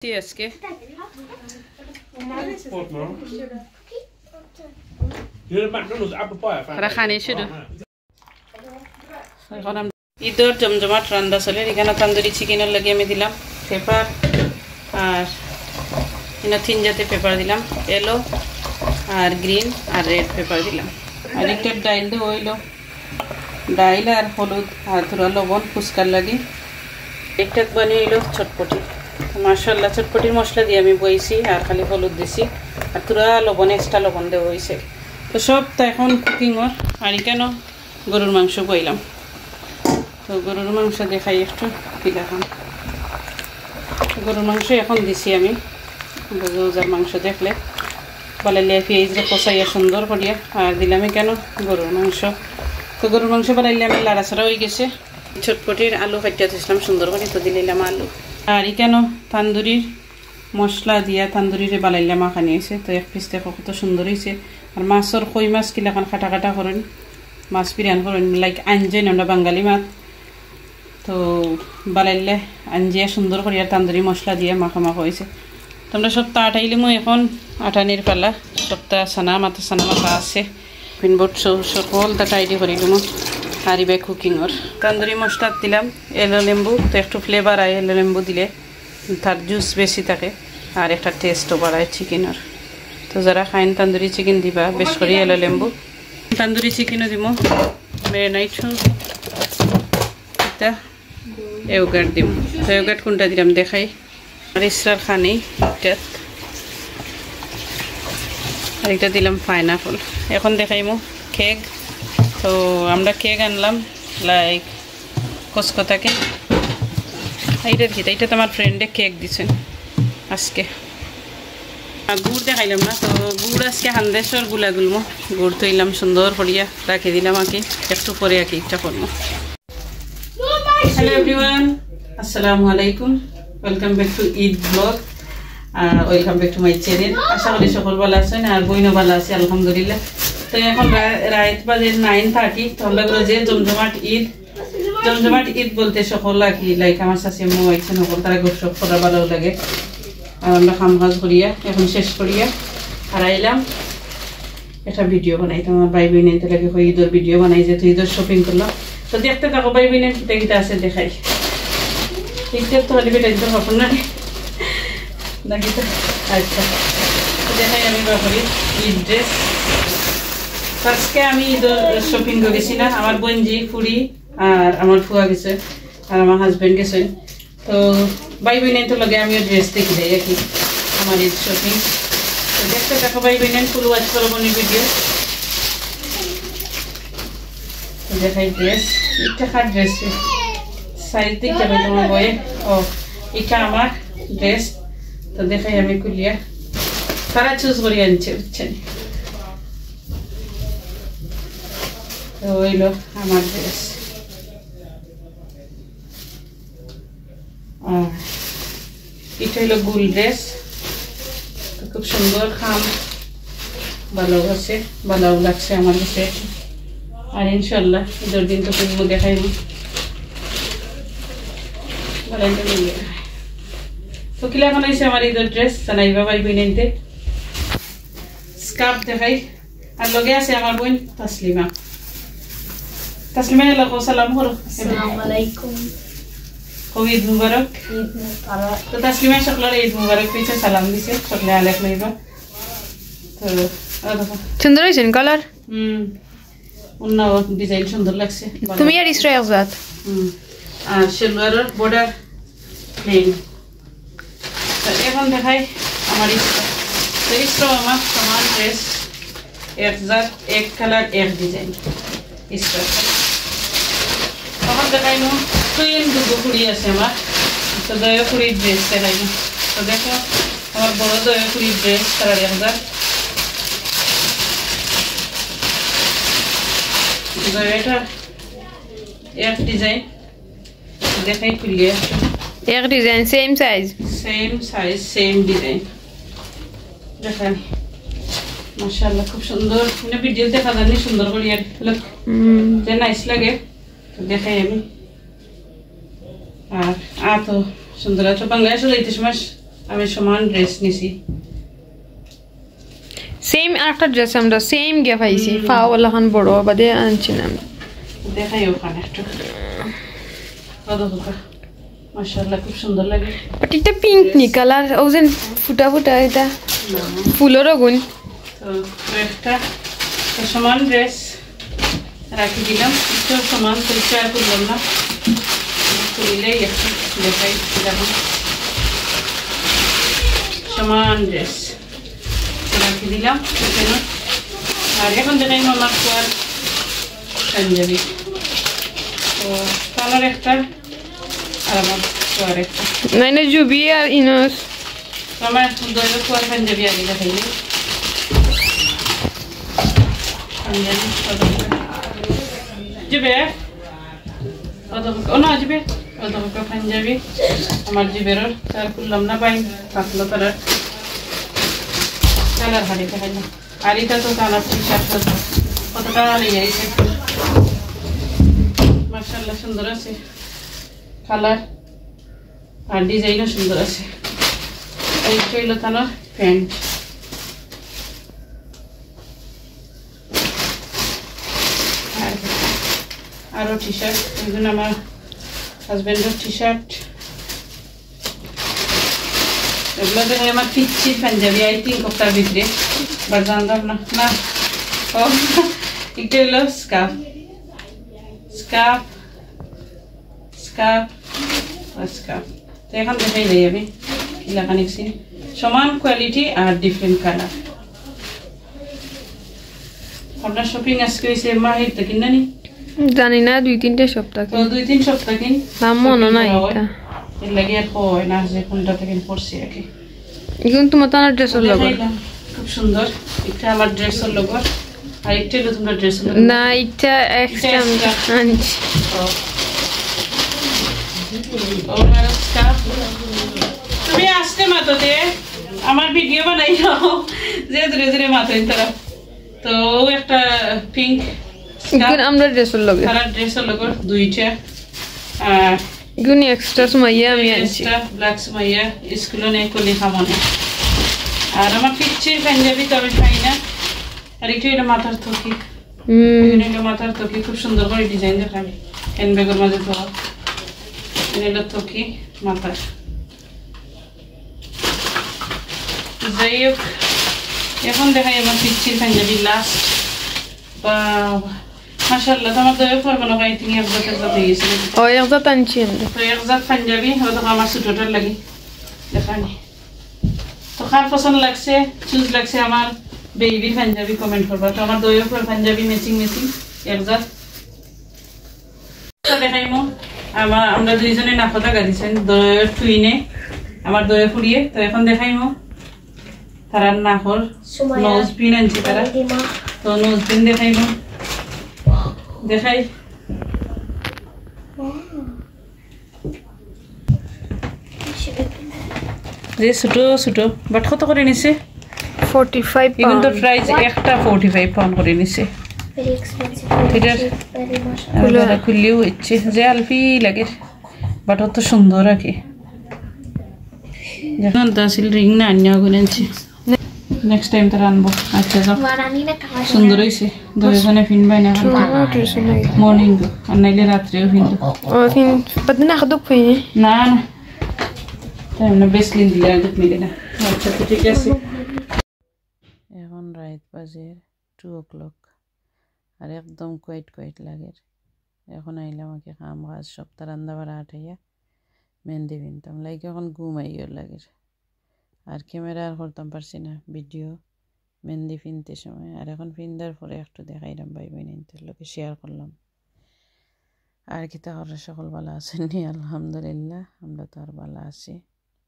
আজকে ঈদের জমজমাট রান্না চলে। এখানে তান্দুরি চিকেনের লাগে আমি দিলাম পেপার, আর এখানে 3 জাতের পেপার দিলাম, येलो আর গ্রিন আর রেড পেপার দিলাম। আর একটা ডাইল দিয়ে হইলো ডাইল আর হলুদ আর থোড়া লবণ ফুচকার লাগে। একটা বানিয়ে এলো চটপটি। মাশাআল্লাহ চটপটির মশলা দিয়ে আমি বইছি আর খালি হলুদ দিছি আর থোড়া লবণ এক্সট্রা লবণ দেওয়া হয়েছে। তো সব তো এখন কুকিংর। আর কেন গরুর মাংস বইলাম, তো গরুর মাংস দেখাই একটু দেখাম। গরুর মাংস এখন দিছি আমি। রোজার মাংস দেখলে বালাইলে পেঁয়াজটা কষাইয়া সুন্দর করিয়া আর দিলাম কেন গরুর মাংস। তো গরুর মাংস বানাইলে আমি লাড়াছাড়া হয়ে গেছে। চটপটির আলু কাটিয়া দিয়েছিলাম সুন্দর করে, তো দিলাম আলু। আর কেন তান্দুরির মশলা দিয়া তান্দুরিরে বালাইলে মাখানি হয়েছে। তো এক পিস দেখো কত সুন্দর হয়েছে। আর মাছের কই মাছ কিলাখান কাটা কাটা করেন, মাছ বিরিয়ানি করেন লাইক আঞ্জাই আমরা বাঙালি মাছ। তো বালাইলে আঞ্জিয়া সুন্দর করিয়া তান্দুরি মশলা দিয়ে মাখা মাখা হয়েছে। তোমরা সব তা আটাইলে মই এখন আটানির পালা। সপ্তা সানা মাথা আছে পিনবোর্ড সকল তা টাইডি করিলাম। আর ইবে কুকিংর তান্দুরি মশলা দিলাম येलो লেম্বু। তো একটু ফ্লেভার আয় येलो লেম্বু দিলে, তার জুস বেশি থাকে আর একটা টেস্টও বাড়ায় চিকেনের। তো যারা খাইন তান্দুরি চিকেন দিবা বেশ করে येलो লেম্বু। তান্দুরি চিকেনও দিব মেরিনেট এটা এওগার্ট দিব। তো এওগার্ট কোনটা দিলাম দেখাই। আর ইসরার খানি আর এটা দিলাম পাইনাপল। এখন দেখাইমু কেক। তো আমরা কেক আনলাম লাইক কসকতা কেক। এইটার কি এইটা তো আমার ফ্রেন্ডে কেক দিছেন আজকে। গুড় দেখাইলাম না, তো গুড় আজকে হান্দেশ্বর গুলা গুলমো। গুড় তৈলাম সুন্দর করিয়া রাখি দিলাম আঁকি, একটু পরে আঁকি ইচ্ছা করবো। হ্যালো এভরিওয়ান, আসসালামু আলাইকুম। Welcome back to Eid blog. Welcome back to my channel. আশা করি সকল ভালো আছেন আর বইনও ভালো আছে আলহামদুলিল্লাহ। তো এখন রাত বাজে 9:30। তো আমরা যে জমজমাট ঈদ বলতে সকল আর কি লাইক আমার শাশি মো আইছেন সকল তারা গোসব করা ভালো লাগে। আর আমরা কাম কাজ করিয়া এখন শেষ করিয়া আর আইলাম একটা ভিডিও বানাই। তো আমার ভাই বোনের লাগে ঈদের ভিডিও বানাই, যেহেতু ঈদের শপিং করলাম। তো দেখতে থাকো ভাই বোনের কিতা কিতা আছে দেখাই। ঈদের তো হলে বেটা ঈদের খবর না নাকি? তো আচ্ছা দেখাই আমি বাপরি ঈদ ড্রেস। আজকে আমি শপিং করেছি না, আমার বোনজি ফুড়ি আর আমার ফুয়া গেছে আর আমার হাজবেন্ড গেছেন। তো ভাই বোনের তো লগে আমিও ড্রেস দেখি যাই আর কি আমার ঈদ শপিং। তো দেখতে দেখো ভাই বোনের ফুল ওয়াচ করো বোনের ভিডিও। তো দেখাই ড্রেস। এটা কার ড্রেস সাইজ দেখতে পাই তোমার বয়ে? ও এটা আমার ড্রেস। তো দেখাই আমি খুলিয়া তারা চুজ করি আনছে বুঝছেন। তো হইল আমার ড্রেস। এটা হইল গুল ড্রেস। খুব সুন্দর খাম, ভালো আছে, ভালো লাগছে আমার কাছে। আর ইনশাল্লাহ ঈদের দিন তো তুমি দেখাইব। তো কিলা এখন হয়েছে আমার ঈদের ড্রেস জানাইবা ভাই বোনতে। স্কার্ফ দেখাই। আর লগে আছে আমার বোন তাসলিমা। তাসলিমা এলাকা সালাম করো। আসসালামু আলাইকুম। ঈদ মুবারক। তো তাসলিমা সকলের ঈদ মুবারক পিছে সালাম দিছে, সকলে আলেক লইবা। তো সুন্দর হয়েছে কালার। অন্য ডিজাইন সুন্দর লাগছে। তুমি আর ইসরা আজাদ। আর সালোয়ারের বর্ডার প্লেন। তো এখন দেখাই আমার ইসরা। তো ইসরা আমার সমান ড্রেস, এক জাত এক কালার এক ডিজাইন ইসরা। তখন দেখাই নো টুইন দুটো কুড়ি আছে আমার। তো দয়া কুড়ির ড্রেস দেখাই নো। তো দেখো আমার বড় দয়া কুড়ির ড্রেস কালার এক জাত। এটা এক ডিজাইন দেখাই খুলিয়ে। এক design same size same design দেখাই। মাশাআল্লাহ খুব সুন্দর। মানে ভিডিও দেখা জানি সুন্দর করে আর যে নাইস লাগে। তো দেখাই আমি। আর তো সুন্দর আছে বাংলাদেশে যাইতে সময় আমি সমান ড্রেস নিছি সেম একটা ড্রেস আমরা সেম গে পাইছি ফাওয়ালা খান বড় বাদে আনছি না দেখাই ওখানে একটু কত মাশাআল্লাহ খুব সুন্দর লাগে বাট এটা পিঙ্ক নি কালার ওজেন ফুটা ফুটা এটা ফুলেরও গুণ তো একটা সমান ড্রেস রাখি দিলাম একটু সমান পরিষ্কার করলাম না খুলিলেই একটু দেখাই দেখুন সমান ড্রেস রাখি দিলাম এখানে আর এখন দেখাই আমার কোয়ার পাঞ্জাবি তো কালার একটা আর আমার কোয়ার একটা নাইনে জুবি আর ইনস আমার দইয়ের কোয়ার পাঞ্জাবি আগে দেখাই পাঞ্জাবি জিবে ও না জিবে অদমকা পাঞ্জাবি আমার জিবের তার খুললাম না পাই পাতলা তার কালার হাড়ি দেখাইলাম আর এটা তো কালার টি-শার্ট কত টাকা নিয়ে যাইছে মাশাআল্লাহ সুন্দর আছে কালার আর ডিজাইনও সুন্দর আছে এই হইল তার প্যান্ট আরো টি-শার্ট এগুলো আমার হাজবেন্ডের টি-শার্ট এগুলো দেখে আমার পিচ্ছি পাঞ্জাবি আই থিঙ্ক ওটার ভিতরে বা জানতাম না না ও এটা হলো স্কার্ফ স্কার্ফ স্কার্ফ স্কার্ফ তো এখন দেখাই যাই আমি কি লেখা নিচ্ছি সমান কোয়ালিটি আর ডিফারেন্ট কালার আপনার শপিং আজকে হয়েছে মাহির তো কিনা নি জানি না 2-3 সপ্তাহ তো 2-3 সপ্তাহ কিন নাম মনে নাই এটা এর লাগি আর কই না যে কোনটা থেকে পড়ছি আর কি এখন তোমার তার ড্রেসের লগ খুব সুন্দর এটা আমার ড্রেসের লগ আর একটা হলো তোমার ড্রেসের লগ না এটা এক্সট্রা আনছি ওর স্কার্ফ তুমি আসতে মাতোতে আমার ভিডিও বানাই দাও যে ধীরে ধীরে মাতোই তারা তো একটা পিঙ্ক এখন আমরা ড্রেসের লগে কালার ড্রেসের লগ দুইটা আর গুনি এক্সট্রা সুমাইয়া আমি আনছি এক্সট্রা ব্ল্যাক সুমাইয়া স্কুলে নেই কলি খামনে আর আমার পিচ্ছি পাঞ্জাবি তো আমি খাই না আর এটা এটা মাথার থকি এটা মাথার থকি খুব সুন্দর করে ডিজাইন দেখাবে হ্যান্ডব্যাগের মাঝে তো এটা থকি মাথার যাই হোক এখন দেখাই আমার পিচ্ছির পাঞ্জাবি লাস্ট বা মাশাআল্লাহ তোমার দয়ে ফরমানো হয় তিনি একজাতের সাথে গেছিল ও একজাত আনছি আমরা তো একজাত পাঞ্জাবি হয়তো আমার ছোটটার লাগি দেখানি তো কার পছন্দ লাগছে চুজ লাগছে আমার বেবি পাঞ্জাবি কমেন্ট করবা তো আমার দয়ে ফর পাঞ্জাবি ম্যাচিং একজাত তো দেখাইমো আমরা দুইজনে নাফতা গাদিছেন দয়ের টুইনে আমার দয়ে ফুরিয়ে তো এখন দেখাইমো তারার নাফর নোজ পিন আনছি তারা তো নোজ পিন দেখাইমো দেখাই যে ছোট ছোট বাট কত করে নিছে 45 এখন তো প্রাইস একটা 45 পাউন্ড করে নিছে very expensive. এটার Very much. খুললেও ইচ্ছে যে আলফি লাগে বাট অত সুন্দর আর কি যখন তাসিল রিং না আনিয়া গুনেছি নেক্সট টাইম তার আনবো আচ্ছা যাও Maranina kaha. সুন্দর হইছে দুইজনে ফিনবাই না মর্নিং আর নাইলে রাত্রেও ফিনবো ও ফিন বাদনা খাদুক ফিনি না না তাই না বেসলিন দিলে আর মিলে না আচ্ছা তো ঠিক আছে এখন রাত বাজে 2 o'clock আর একদম কোয়াইট লাগে এখন আইলাম আমাকে কাম কাজ সপ্তাহ রান্না বাড়া আঠাইয়া মেহেন্দি বিনতাম লাইক এখন ঘুমাইও লাগে আর ক্যামেরা আর করতাম পারছি না ভিডিও মেহেন্দি ফিনতে সময় আর এখন ফিনদার পরে একটু দেখাইলাম ভাই বোনদের লোকে শেয়ার করলাম আর কি তাহলে সকল ভালো আছেন নি আলহামদুলিল্লাহ আমরা তো আর ভালো আছি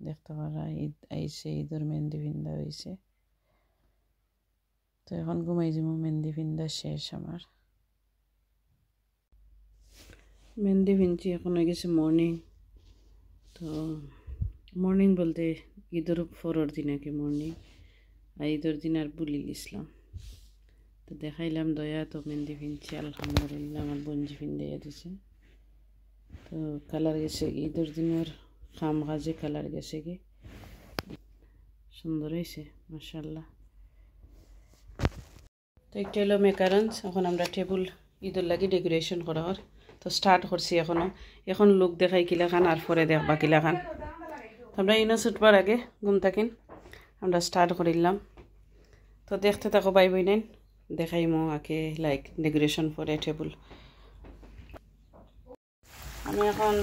দেখতে পারা ঈদ আইসে ঈদের মেহেন্দি ফিন্দা হয়েছে তো এখন ঘুমাই যাবো মেহেন্দি ফিন্দা শেষ আমার মেহেন্দি ফিনছি এখন হয়ে গেছে মর্নিং তো মর্নিং বলতে ঈদের পরের দিন আর কি মর্নিং আর ঈদের দিন আর বুলিল ইসলাম তো দেখাইলাম দয়া তো মেহেন্দি ফিনছি আলহামদুলিল্লাহ আমার বঞ্জি ফিন্দাইয়া দিছে তো কালার গেছে ঈদের দিনের খাম কাজে কালার গেছে কি সুন্দর হয়েছে মাশাআল্লাহ। তো এটা হলো মেকারন্স। এখন আমরা টেবিল ঈদের লাগি ডেকোরেশন করা হর তো স্টার্ট করছি এখনো। এখন লোক দেখাই কিলা খান আর পরে দেখবা কিলা খান। আমরা ইনো ছুটবার আগে ঘুম থাকেন আমরা স্টার্ট করিলাম। তো দেখতে থাকো বাই বই নেন দেখাইমো আগে লাইক ডেকোরেশন করে টেবিল। আমি এখন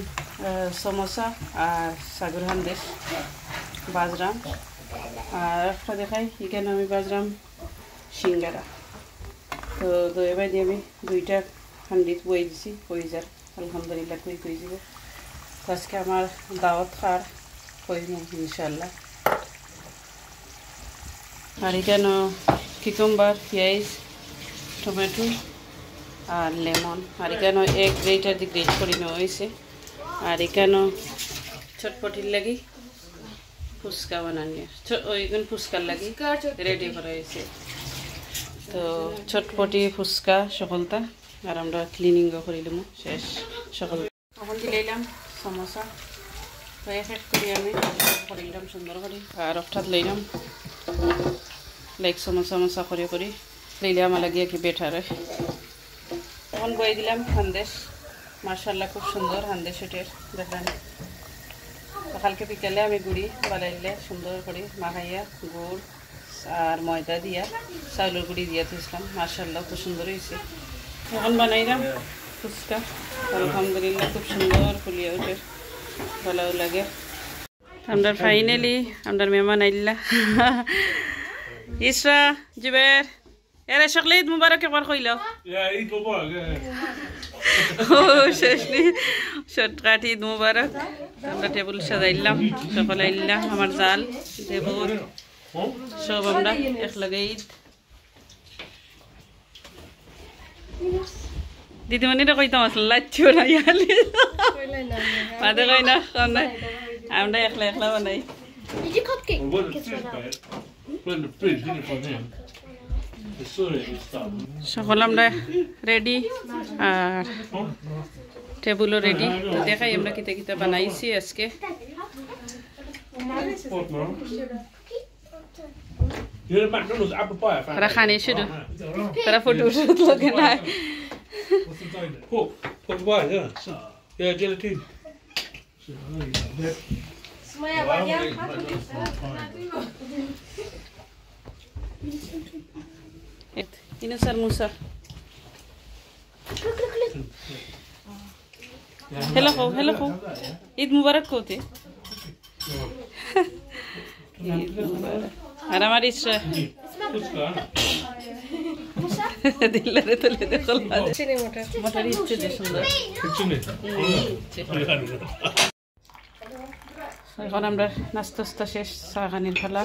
সমোসা আর সাগর হান্দেশ বাজরাম আর একটা দেখাই এখানে আমি বাজরাম সিঙ্গারা। তো দই দিয়ে আমি 2টা হান্ডিত বই দিছি হয়ে যার আলহামদুলিল্লাহ কই যাব। তো আজকে আমার দাওয়াত খার কইম ইনশাল্লাহ। আর এখানে কিকুম্বার পেঁয়াজ টমেটো আর লেমন আর এখানে এক গ্রেটার দিয়ে গ্রেট করে নেওয়া হয়েছে। আর এখানে চটপটির লাগি ফুচকা বানানি ওইখানে ফুচকার লাগি রেডি করা হয়েছে। তো চটপটি ফুচকা সকলটা আর আমরা ক্লিনিংও করিলাম শেষ সকল। এখন দিলাম সমোসা তো এক করে আমি করিলাম সুন্দর করে আর অর্থাৎ লইলাম লাইক সমোসা করে লইলে আমার লাগিয়ে কি বেটার হয়। এখন বয়ে দিলাম হান্দেশ মাশাআল্লাহ খুব সুন্দর হান্দেশ এটের দেখলেন। কালকে বিকালে আমি গুড়ি বানাইলে সুন্দর করে মাখাইয়া গুড় আর ময়দা দিয়া চাউলের গুড়ি দিয়া দিয়েছিলাম মাশাআল্লাহ খুব সুন্দর হয়েছে। এখন বানাইলাম ফুচকা আলহামদুলিল্লাহ খুব সুন্দর ফুলিয়ে ওঠে ভালো লাগে। আমরা ফাইনালি আমরা মেহমান আইলা ইসরা জুবের এরা সকলে ঈদ মুবারক একবার কইল। ঈদ মুবারক ও শেষনি শর্টকাট ঈদ মুবারক। আমরা টেবিল সাজাইলাম সকলে আইলাম আমার জাল দেবর সব আমরা একলগে ঈদ। দিদিমণিরা কইতাম আসলে লাচ্ছিও না ইয়ালি মাঝে কই না আমরা একলা বানাই। Did you cupcake? What is Kids this went out. bad? Put in the fridge, didn't it, for him? It's so that it's stopped. সকল আমরা রেডি আর টেবিলও রেডি। তো দেখাই আমরা কিতা কিতা বানাইছি আজকে। What, Mom? You're the McDonald's apple pie. I found তারা out. খানে শুধু তারা ফটো লোকে নাই। Pork pie, yeah. Yeah, gelatine. Ini sarmusa. Hello ko. Eid Mubarak ko te. Eid Mubarak. Ara mari isra. Dillare tole dekhol mare. Chine motor ichche de sundar. Kitchen it. এখন আমরা নাস্তা শেষ চা খানির ফেলা।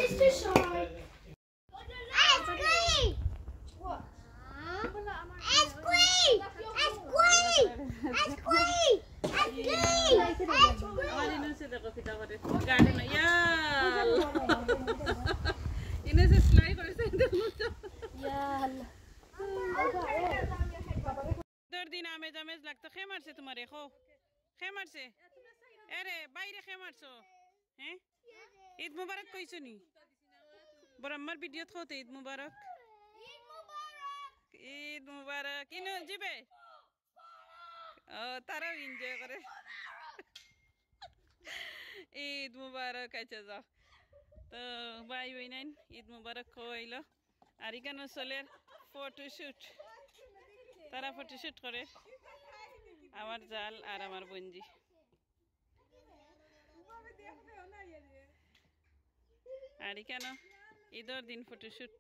দিন আমেজ আমেজ লাগতো খে মারছে তোমার খে মারছে আরে বাইরে খে মারছো হ্যাঁ ঈদ মুবারক কইছো নি বড় আমার ভিডিও থতে ঈদ মুবারক ইনো জিবে ও তারাও এনজয় করে ঈদ মুবারক আচ্ছা যাও। তো বাই বাই নাইন ঈদ মুবারক কইলো আর এখানে চলের ফটোশুট তারা ফটোশুট করে আমার জাল আর আমার বঞ্জি। আর এখানে ঈদের দিন ফটোশুট।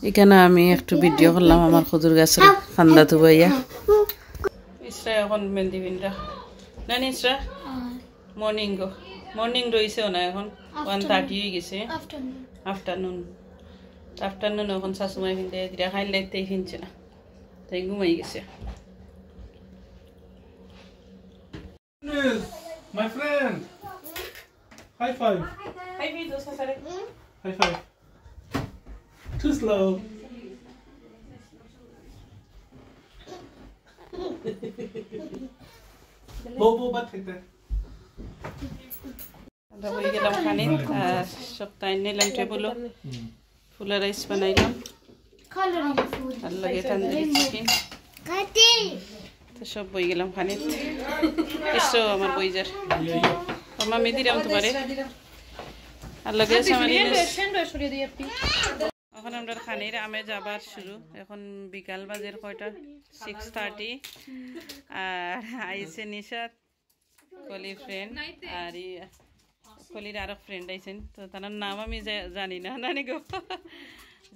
এখানে আমি একটু ভিডিও করলাম আমার খুদুর গাছের খান্দা তুবাইয়া। ইসরা এখন মেহেন্দি বিনরা নানি ইসরা মর্নিং রয়েছেও না এখন 1:30 হয়ে গেছে আফটারনুন এখন শাশুমাই ফিনতে দিরা খাইল লাগতেই ফিনছে না তাই ঘুমাই গেছে। My friend. High five. High five. Too slow. Bobo, but take that. বই গেলাম খানি আর সপ্তাহে নিলাম টেবুলও ফুলা রাইস বানাইলাম আর লগে তান্দুরি চিকেন তো সব বই গেলাম খানি এসো আমার বইজার আমার মেয়ে দিলাম তোমারে আর লগে আছে আমার এখন আমরা খানির আমে যাবার শুরু এখন বিকাল বাজের কয়টা 6:30 আর আইসে নিশাত কলি ফ্রেন্ড আর কলির আরো ফ্রেন্ড আইছেন তো তার নাম আমি জানি না নানি গো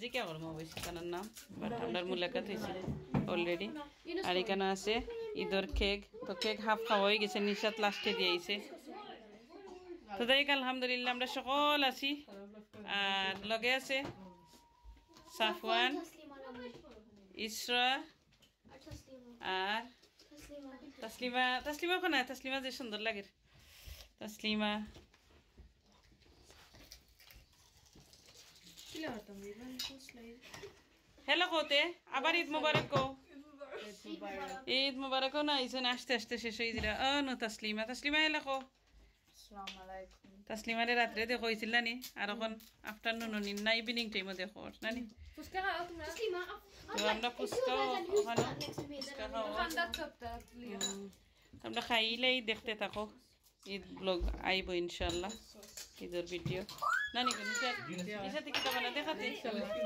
জিজ্ঞা করবো অবশ্যই তার নাম বাট আমরা মুলাকাত হয়েছে অলরেডি আর এখানে আছে ঈদের কেক তো কেক হাফ খাওয়া হয়ে গেছে নিশাত লাস্টে দিয়েছে তো দেখ আলহামদুলিল্লাহ আমরা সকল আছি আর লগে আছে সাফওয়ান ইসরা আর তসলিমা তসলিমা কোন তসলিমা যে সুন্দর লাগে তসলিমা হ্যালো কোতে আবার ঈদ মুবারক কো ঈদ মুবারক না আইছেন আস্তে আস্তে শেষ হয়ে দিলা নো তসলিমা তসলিমা হ্যালো কো আসসালামু আলাইকুম তসলিমারে রাতে দেখো হইছিল নি আর এখন আফটারনুন নি না ইভিনিং টাইমে দেখো নানি ফুসকা খাও তোমরা তসলিমা তো আমরা ফুসকা ওখানে ফুসকা খাও তোমরা খাইলেই দেখতে থাকো ঈদ ব্লগ আইবো ইনশাআল্লাহ ঈদের ভিডিও নানি কোন নিশা থেকে তো বানা দেখাতে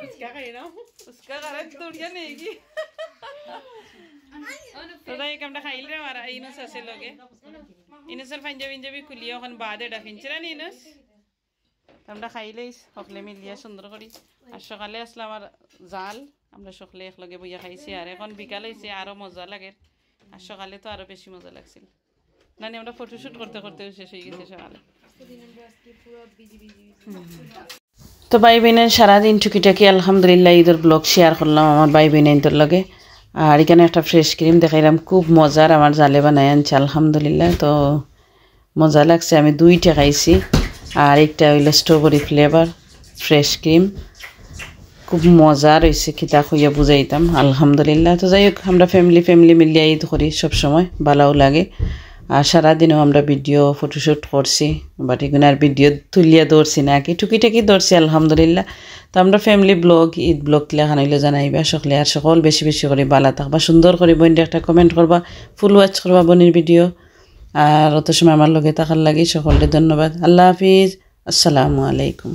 ফুসকা খাই নাও ফুসকা খারা দৌড়িয়া নেই কি তো তাই আমরা খাইলে আর ইনস আছে লগে ইনসের পাঞ্জাবি খুলিয়ে এখন বাদে ডাকিনছে না ইনস আমরা খাইলেই সকলে মিলিয়া সুন্দর করি আর সকালে আসলে আমার জাল আমরা সকলে একলগে বইয়া খাইছি আর এখন বিকাল হয়েছে আরো মজা লাগে আর সকালে তো আরো বেশি মজা লাগছিল নানি আমরা ফটোশুট করতে করতে শেষ হয়ে গেছে সকালে তো ভাই বোনের সারাদিন টুকিটাকি আলহামদুলিল্লাহ ঈদের ব্লগ শেয়ার করলাম আমার ভাই বোনের লগে আর এখানে একটা ফ্রেশ ক্রিম দেখাইলাম খুব মজার আমার জালে বানাই আনছে আলহামদুলিল্লাহ তো মজা লাগছে আমি 2টা খাইছি আর একটা হইলো স্ট্রবেরি ফ্লেভার ফ্রেশ ক্রিম খুব মজার হয়েছে খিতা খুঁইয়া বুঝাইতাম আলহামদুলিল্লাহ তো যাই হোক আমরা ফ্যামিলি মিলিয়ে ঈদ করি সবসময় ভালোও লাগে আর সারাদিনও আমরা ভিডিও ফটোশ্যুট করছি বাট এগুলো আর ভিডিও তুলিয়া ধরছি না কি টুকিটাকি ধরছি আলহামদুলিল্লাহ তো আমরা ফ্যামিলি ব্লগ ঈদ ব্লগ লেখান হইলে জানাইবা সকলে আর সকল বেশি বেশি করে ভালো থাকবা সুন্দর করে বোনটা একটা কমেন্ট করবা ফুল ওয়াচ করবা বোনের ভিডিও আর অত সময় আমার লগে থাকার লাগে সকলকে ধন্যবাদ আল্লাহ হাফিজ আসসালামু আলাইকুম